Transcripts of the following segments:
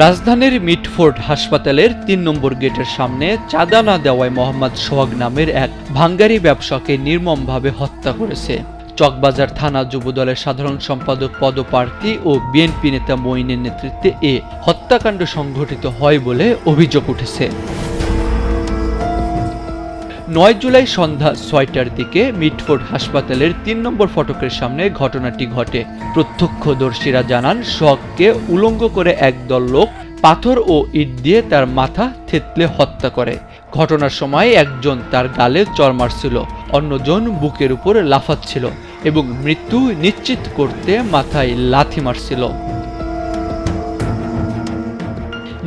রাজধানীর মিটফোর্ড হাসপাতালের ৩ নম্বর গেটের সামনে চাঁদা না দেওয়ায় মোহাম্মদ সোহাগ নামের এক ভাঙ্গারি ব্যবসাকে নির্মমভাবে হত্যা করেছে চকবাজার থানা যুবদলের সাধারণ সম্পাদক পদপ্রার্থী ও বিএনপি নেতা মঈনের নেতৃত্বে এ হত্যাকাণ্ড সংঘটিত হয় বলে অভিযোগ উঠেছে। ৯ জুলাই সন্ধ্যা ৬টার দিকে মিটফোর্ড হাসপাতালের ৩ নম্বর ফটকের সামনে ঘটনাটি ঘটে। প্রত্যক্ষদর্শীরা জানান, সোহাগকে উলঙ্গ করে একদল লোক পাথর ও ইট দিয়ে তার মাথা থেতলে হত্যা করে। ঘটনার সময় একজন তার গালে চড় মারছিল, অন্যজন বুকের উপর লাফাচ্ছিল এবং মৃত্যু নিশ্চিত করতে মাথায় লাথি মারছিল।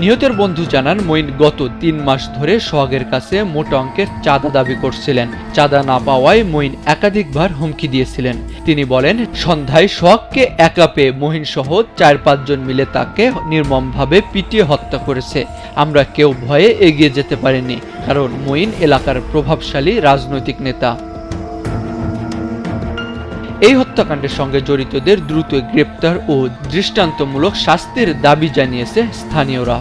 নিহতের বন্ধু জানান, মঈন গত ৩ মাস ধরে সোহাগের কাছে মোটা অঙ্কের চাঁদা দাবি করছিলেন। চাঁদা না পাওয়ায় মঈন একাধিকবার হুমকি দিয়েছিলেন। তিনি বলেন, সন্ধ্যায় সোহাগকে একা পেয়ে মঈন সহ ৪-৫ জন মিলে তাকে নির্মমভাবে পিটিয়ে হত্যা করেছে। আমরা কেউ ভয়ে এগিয়ে যেতে পারিনি, কারণ মঈন এলাকার প্রভাবশালী রাজনৈতিক নেতা। এই হত্যাকাণ্ডের সঙ্গে জড়িতদের দ্রুত গ্রেপ্তার ও দৃষ্টান্তমূলক শাস্তির দাবি জানিয়েছে স্থানীয়রা।